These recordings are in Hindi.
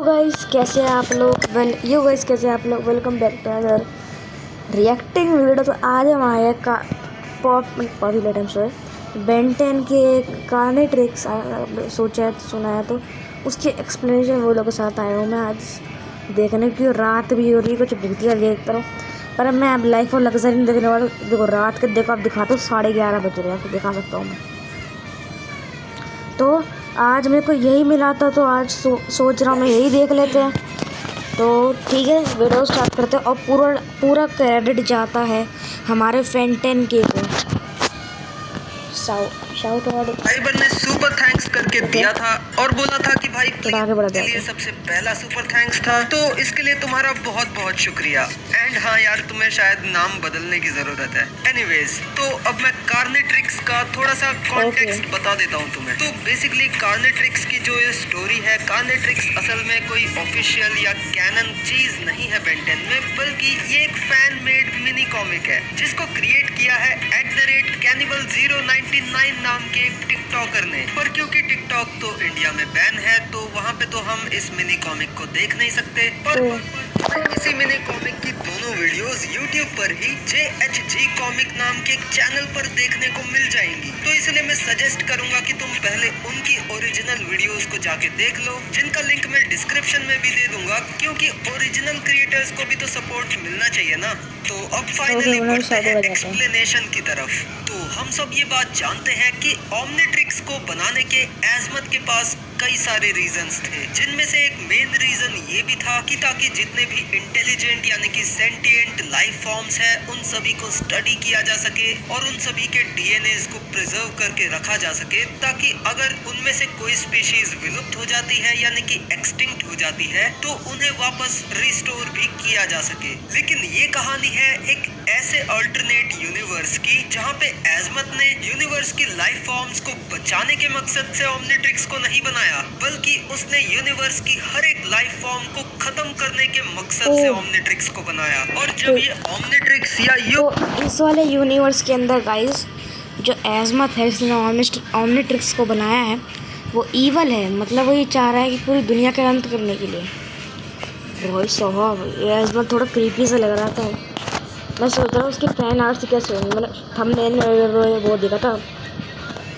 गाइस कैसे हैं आप लोग कैसे हैं आप लोग। Welcome back to other reacting video. तो आज हम आए का बेन 10 के गाने ट्रिक्स सुना है तो उसके एक्सप्लेनेशन वीडियो के साथ आया हूँ मैं आज देखने की। रात भी हो रही है, कुछ भूतिया देखता हूँ, पर मैं अब लाइफ और लग्जरी नहीं देखने वाला। देखो रात के देखो, अब दिखाता हूँ 11:30 बज रहे हैं, तो दिखा सकता हूँ मैं। तो आज मेरे को यही मिला था, तो आज सोच रहा हूँ मैं यही देख लेते हैं। तो ठीक है, वीडियो स्टार्ट करते हैं। और पूरा क्रेडिट जाता है हमारे फेंटेन के को। शाउट साइबर ने सुपर थैंक्स करके दिया था और बोला था कि भाई के लिए सबसे पहला सुपर थैंक्स था, तो इसके लिए तुम्हारा बहुत बहुत शुक्रिया। एंड हाँ यार, तुम्हें शायद नाम बदलने की जरूरत है। एनीवेज, तो अब मैं कार्नेट्रिक्स का थोड़ा सा कॉन्टेक्स्ट बता देता हूँ तुम्हें। तो बेसिकली कार्नेट्रिक्स की जो ये स्टोरी है, कार्नेट्रिक्स असल में कोई ऑफिशियल या कैनन चीज नहीं है बेन 10 में, बल्कि ये एक फैन मेड मिनी कॉमिक है जिसको क्रिएट किया है @Cannibal099 नाम के एक टिकटॉकर ने। पर क्योंकि टिकटॉक तो इंडिया में बैन है, तो वहाँ पे तो हम इस मिनी कॉमिक को देख नहीं सकते। पर इसी मिनी कॉमिक की दोनों वीडियोस यूट्यूब पर ही JHG कॉमिक नाम के एक चैनल पर देखने को मिल जाएंगी। तो इसलिए मैं सजेस्ट करूंगा कि तुम पहले उनकी ओरिजिनल वीडियोस को जाके देख लो, जिनका लिंक मैं डिस्क्रिप्शन में भी दे दूंगा, क्योंकि ओरिजिनल क्रिएटर्स को भी तो सपोर्ट मिलना चाहिए ना। तो अब फाइनली बढ़ते हैं एक्सप्लेनेशन की तरफ। तो हम सब ये बात जानते हैं कि ओमनिट्रिक्स को बनाने के एजमत के पास कई सारे रीजंस थे, जिनमें से एक मेन रीजन ये भी था कि ताकि जितने भी इंटेलिजेंट यानी कि सेंटिएंट लाइफ फॉर्म्स है, उन सभी को स्टडी किया जा सके और उन सभी के डीएनए को प्रिजर्व करके रखा जा सके, ताकि अगर उनमें से कोई स्पीशीज विलुप्त हो जाती है यानी कि एक्सटिंक्ट हो जाती है, तो उन्हें वापस रिस्टोर भी किया जा सके। लेकिन ये कहानी है एक ऐसे अल्टरनेट यूनिवर्स की, जहाँ पे एजमत ने यूनिवर्स की लाइफ फॉर्म्स को बचाने के मकसद से ओमनिट्रिक्स को नहीं बनाया, बल्कि उसने यूनिवर्स की हर एक लाइफ फॉर्म को खत्म करने के मकसद से ओमनिट्रिक्स को बनाया। और जब ये ओमनिट्रिक्स या तो इस वाले यूनिवर्स के अंदर गाइस, जो एजमत है जिसने ओमनिट्रिक्स को बनाया है, वो ईवल है। मतलब वो ये चाह रहा है कि पूरी दुनिया का अंत करने के लिए। भाई साहब, ये एजमत थोड़ा क्रीपी सा लग रहा था। मैं सोच रहा हूँ उसके फैन आर्ट से कैसे होंगे। मतलब थंबनेल में वो देखा था,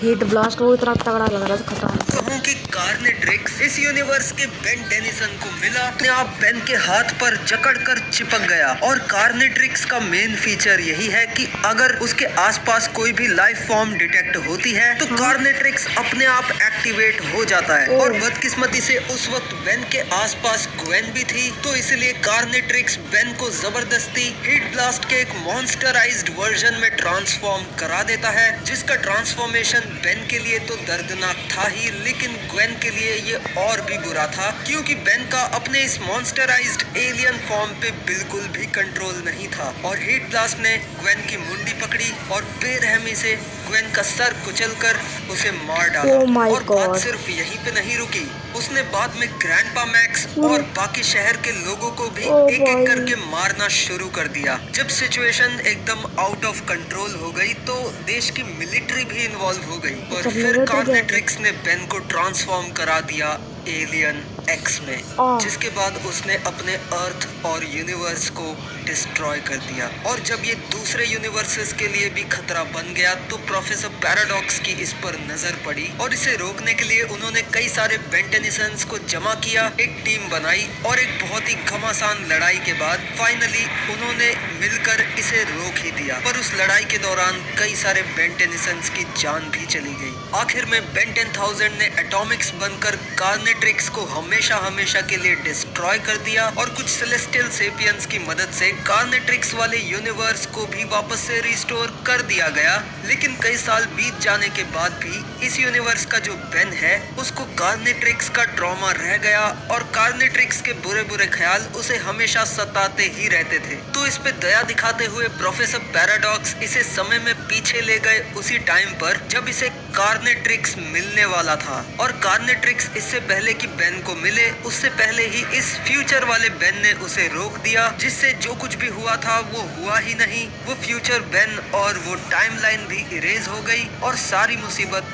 हीट ब्लास्ट, वो इतना तगड़ा लग रहा था, खतरनाक। कहूँ कि कार्नेट्रिक्स इस यूनिवर्स के बेन डेनिसन को मिला, अपने आप बेन के हाथ पर जकड़कर चिपक गया। और कार्नेट्रिक्स का मेन फीचर यही है कि अगर उसके आसपास कोई भी लाइफ फॉर्म डिटेक्ट होती है, तो कार्नेट्रिक्स अपने आप एक्टिवेट हो जाता है। और बदकिस्मती से उस वक्त बेन के आसपास ग्वेन भी थी, तो इसलिए कार्नेट्रिक्स बेन को जबरदस्ती हीट ब्लास्ट के एक मॉन्स्टराइज्ड वर्जन में ट्रांसफॉर्म करा देता है, जिसका ट्रांसफॉर्मेशन बेन के लिए तो दर्दनाक था ही, लेकिन ग्वेन के लिए ये और भी बुरा था, क्योंकि बेन का अपने इस मॉन्स्टराइज्ड एलियन फॉर्म पे बिल्कुल भी कंट्रोल नहीं था। और हीट ब्लास्ट ने ग्वेन की मुंडी पकड़ी और बेरहमी से ग्वेन का सर कुचलकर उसे मार डाला। और बात सिर्फ यहीं पे नहीं रुकी, उसने बाद में ग्रैंडपा मैक्स और बाकी शहर के लोगों को भी एक एक करके मारना शुरू कर दिया। जब सिचुएशन एकदम आउट ऑफ कंट्रोल हो गई, तो देश की मिलिट्री भी इन्वॉल्व हो गई। और फिर कार्नेट्रिक्स ने बेन को ट्रांसफॉर्म करा दिया एलियन एक्स में, जिसके बाद उसने अपने अर्थ और यूनिवर्स को डिस्ट्रॉय कर दिया। और जब ये दूसरे यूनिवर्सेस के लिए भी खतरा बन गया, तो प्रोफेसर पैराडॉक्स की इस पर नजर पड़ी और इसे रोकने के लिए उन्होंने कई सारे बेन टेनिसन्स को जमा किया, एक टीम बनाई और एक बहुत ही घमासान लड़ाई के बाद फाइनली उन्होंने मिलकर इसे रोक ही दिया। पर उस लड़ाई के दौरान कई सारे बेन टेनिसन्स की जान भी चली गई। आखिर में बेन 10,000 ने एटॉमिक्स बनकर कार्नेट्रिक्स को हमेशा के लिए डिस्ट्रॉय कर दिया। और कुछ सेलेस्टियल सेपियंस की मदद से कार्नेट्रिक्स वाले यूनिवर्स को भी वापस से रिस्टोर कर दिया गया। लेकिन कई साल बीत जाने के बाद भी इस यूनिवर्स का जो बेन है, उसको कार्नेट्रिक्स का ट्रॉमा रह गया और कार्नेट्रिक्स के बुरे ख्याल उसे हमेशा सताते ही रहते थे। तो इस पे दया दिखाते हुए प्रोफेसर पैराडॉक्स इसे समय में पीछे ले गए, उसी टाइम पर जब इसे कार्नेट्रिक्स मिलने वाला था। और कार्नेट्रिक्स इससे पहले कि बेन को मिले, उससे पहले ही इस फ्यूचर वाले बेन ने उसे रोक दिया, जिससे जो कुछ भी हुआ था वो हुआ ही नहीं। वो फ्यूचर बेन और वो टाइमलाइन भी इरेज हो गई और सारी मुसीबत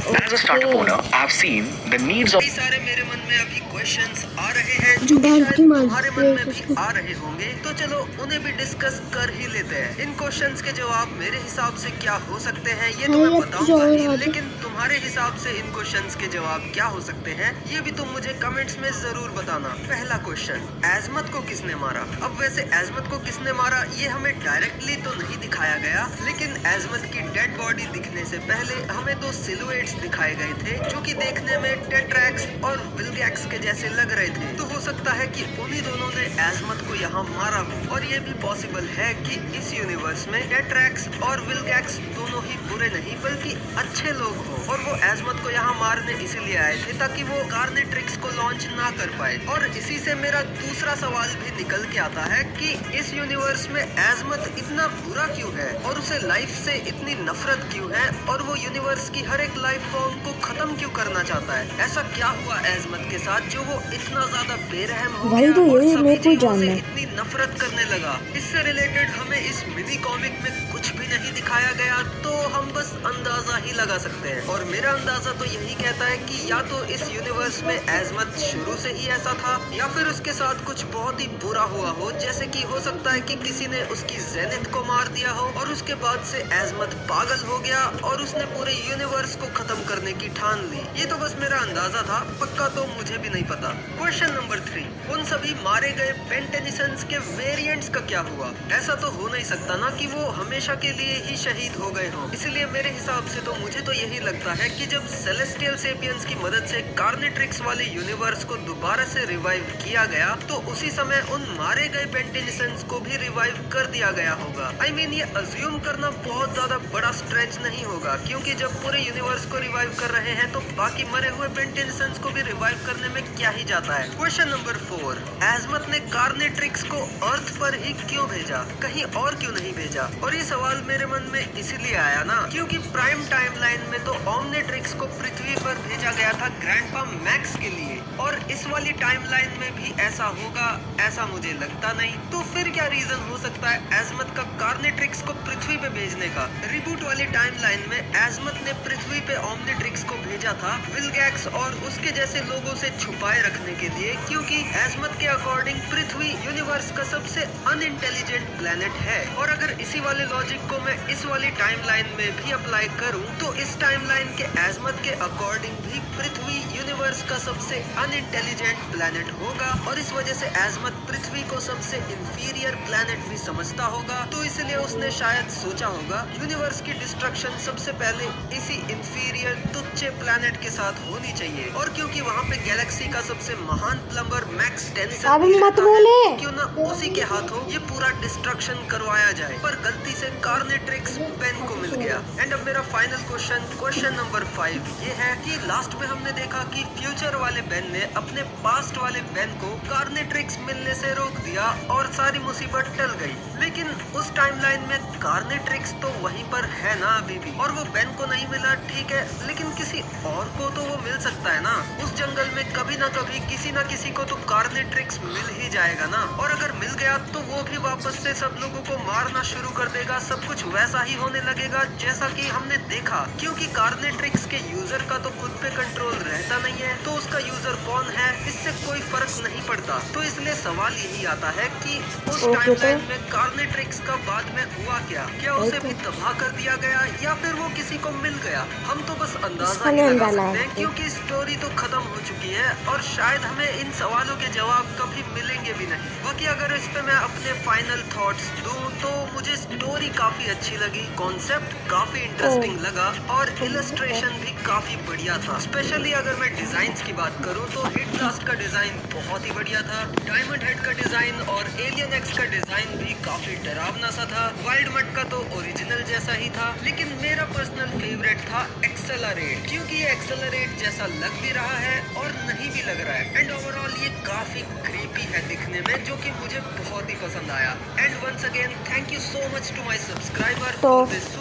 As a startup owner, I've seen the needs of कई सारे मेरे मन में अभी क्वेश्चंस आ रहे हैं जो कि शायद तुम्हारे मन में भी आ रहे होंगे, तो चलो उन्हें भी डिस्कस कर ही लेते हैं। इन क्वेश्चंस के जवाब मेरे हिसाब से क्या हो सकते हैं ये तो मैं बताऊंगा ही, लेकिन तुम्हारे हिसाब से इन क्वेश्चंस के जवाब क्या हो सकते हैं ये भी तुम मुझे कमेंट्स में जरूर बताना। पहला क्वेश्चन, एजमत को किसने मारा? अब वैसे एजमत को किसने मारा ये हमें डायरेक्टली तो नहीं दिखाया गया, लेकिन एजमत की डेड बॉडी दिखने से पहले हमें दो सिलुएट्स दिखाए गए थे जो कि देखने में टेट्रैक्स और विल्गैक्स के जैसे लग रहे थे। तो हो सकता है कि उन्हीं दोनों ने एजमत को यहाँ मारा हो, और ये भी पॉसिबल है कि इस यूनिवर्स में टेट्रैक्स और विल्गैक्स दोनों ही बुरे नहीं बल्कि अच्छे लोग हो, और वो एजमत को यहाँ मारने इसीलिए आए थे ताकि वो कार्नेट्रिक्स को लॉन्च ना कर पाए। और इसी से मेरा दूसरा सवाल भी निकल के आता है कि इस यूनिवर्स में एजमत इतना बुरा क्यों है और उसे लाइफ से इतनी नफरत क्यों है, और वो यूनिवर्स की हर एक लाइफ फॉर्म को खत्म क्यों करना चाहता है? ऐसा क्या हुआ एजमत के साथ जो वो इतना ज्यादा बेरहम हो वही गया तो और यही सभी मेरे को चीजों जानना से है। इतनी नफरत करने लगा? इससे रिलेटेड हमें इस मिनी कॉमिक में कुछ भी नहीं दिखाया गया, तो हम बस अंदाजा ही लगा सकते हैं। और मेरा अंदाजा तो यही कहता है कि या तो इस यूनिवर्स में एजमत शुरू से ही ऐसा था, या फिर उसके साथ कुछ बहुत ही बुरा हुआ हो, जैसे कि हो सकता है कि किसी ने उसकी जेनिथ को मार दिया हो और उसके बाद से एजमत पागल हो गया और उसने पूरे यूनिवर्स को खत्म करने की ठान ली। ये तो बस मेरा अंदाजा था, पक्का तो मुझे भी नहीं पता। क्वेश्चन नंबर 3, उन सभी मारे गए बेन टेनिसन्स के वेरिएंट्स का क्या हुआ? ऐसा तो हो नहीं सकता ना कि वो हमेशा के लिए ही शहीद हो गए हों। इसलिए मेरे हिसाब से तो मुझे तो यही लगता है कि जब सेलेस्टियल सेपियंस की मदद से कार्नेट्रिक्स वाले यूनिवर्स को दोबारा से रिवाइव किया गया, तो उसी समय उन मारे गए बेन टेनिसन्स को भी रिवाइव कर दिया गया होगा। I mean, ये अज्यूम करना बहुत ज्यादा बड़ा स्ट्रेच नहीं होगा, क्योंकि जब पूरे यूनिवर्स को रिवाइव कर रहे हैं तो बाकी मरे हुए बेन टेनिसन्स को भी रिवाइव करने में क्या ही जाता है। क्वेश्चन नंबर 4, एजमत ने कार्नेट्रिक्स को अर्थ पर ही क्यों भेजा, कहीं और क्यों नहीं भेजा? और ये सवाल मेरे मन में इसीलिए आया ना क्योंकि प्राइम टाइमलाइन में तो ओमनिट्रिक्स को पृथ्वी पर भेजा गया था ग्रैंडपा मैक्स के लिए, और इस वाली टाइमलाइन में भी ऐसा होगा ऐसा मुझे लगता नहीं। तो फिर क्या रीजन हो सकता है एजमत का कार्नेट्रिक्स को पृथ्वी पे भेजने का? रिबूट वाली टाइमलाइन में एजमत ने पृथ्वी पे ओमनिट्रिक्स को भेजा था विल्गैक्स और उसके जैसे लोगों से छुपाए रखने के लिए, क्योंकि एजमत के अकॉर्डिंग पृथ्वी यूनिवर्स का सबसे अनइंटेलिजेंट प्लेनेट है। और अगर इसी वाले लॉजिक को मैं इस वाली टाइमलाइन में भी अप्लाई करूं, तो इस टाइमलाइन के एजमत के अकॉर्डिंग भी पृथ्वी यूनिवर्स का सबसे अनइंटेलिजेंट प्लेनेट होगा, और इस वजह से एजमत पृथ्वी को सबसे इंफीरियर प्लेनेट भी समझता होगा। तो इसलिए उसने शायद सोचा होगा यूनिवर्स की डिस्ट्रक्शन सबसे पहले इसी इंफीरियर तुच्छ प्लेनेट के साथ होनी चाहिए, और क्योंकि वहाँ पे गैलेक्सी का सबसे महान प्लम्बर मैक्स टेनिसन अभी मत बोले। क्यों ना उसी के हाथों ये पूरा डिस्ट्रक्शन करवाया जाए, पर गलती से कार्नेट्रिक्स बेन को मिल गया। एंड अब मेरा फाइनल क्वेश्चन नंबर 5 ये है कि लास्ट में हमने देखा कि फ्यूचर वाले बेन ने अपने पास्ट वाले बेन को कार्नेट्रिक्स मिलने से रोक दिया और सारी मुसीबत टल गई, लेकिन उस टाइमलाइन में कार्नेट्रिक्स तो वहीं पर है ना अभी भी, और वो बेन को नहीं मिला, ठीक है, लेकिन किसी और को तो वो मिल सकता है ना। उस जंगल में कभी ना कभी किसी ना किसी को तो कार्नेट्रिक्स मिल ही जाएगा ना, और अगर मिल गया तो वो भी वापस से सब लोगों को मारना शुरू कर देगा। सब कुछ वैसा ही होने लगेगा जैसा कि हमने देखा, क्योंकि कार्नेट्रिक्स के यूजर का तो खुद पे कंट्रोल रहता नहीं है, तो उसका यूजर कौन है इससे कोई फर्क नहीं पड़ता। तो इसलिए सवाल यही आता है कि उस टाइमलाइन में कार्नेट्रिक्स का बाद में हुआ क्या उसे भी तबाह कर दिया गया या फिर वो किसी को मिल गया? हम तो बस अंदाजा ही लगा सकते हैं, क्योंकि स्टोरी तो खत्म हो चुकी है और शायद हमें इन सवालों के जवाब कभी मिलेंगे भी नहीं। बाकी अगर इस पे मैं अपने फाइनल थॉट्स दूं तो मुझे स्टोरी काफी अच्छी लगी, कॉन्सेप्ट काफी इंटरेस्टिंग लगा और इलस्ट्रेशन भी काफी बढ़िया था। स्पेशली अगर मैं डिजाइन की बात करूं तो हिट ब्लास्ट का डिजाइन बहुत ही बढ़िया था, डायमंड हेड का डिजाइन और एलियन एक्स का डिजाइन भी काफी डरावना सा था, वाइल्ड मट का तो ओरिजिनल जैसा ही था, लेकिन मेरा पर्सनल फेवरेट था एक्सेलरेट, क्योंकि ये एक्सेलरेट जैसा लग भी रहा है और नहीं भी लग रहा है। एंड ओवरऑल ये काफी क्रीपी है दिखने में, जो कि मुझे बहुत ही पसंद आया। And once again thank you so much to my subscriber. तो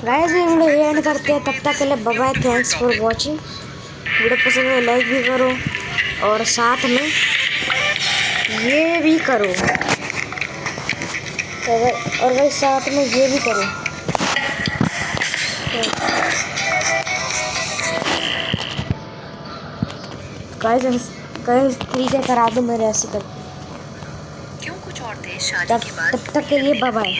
गाइस ये वीडियो एंड करते हैं, तब तक के लिए bye bye, thanks for watching. Video पसंद है लाइक भी करो और साथ में ये भी करो, और भाई साथ में ये भी करो। गाइस 3 के करा दो मेरे ऐसे कर। क्यों कुछ औरतें शादी के बाद तब तक के लिए बाय बाय।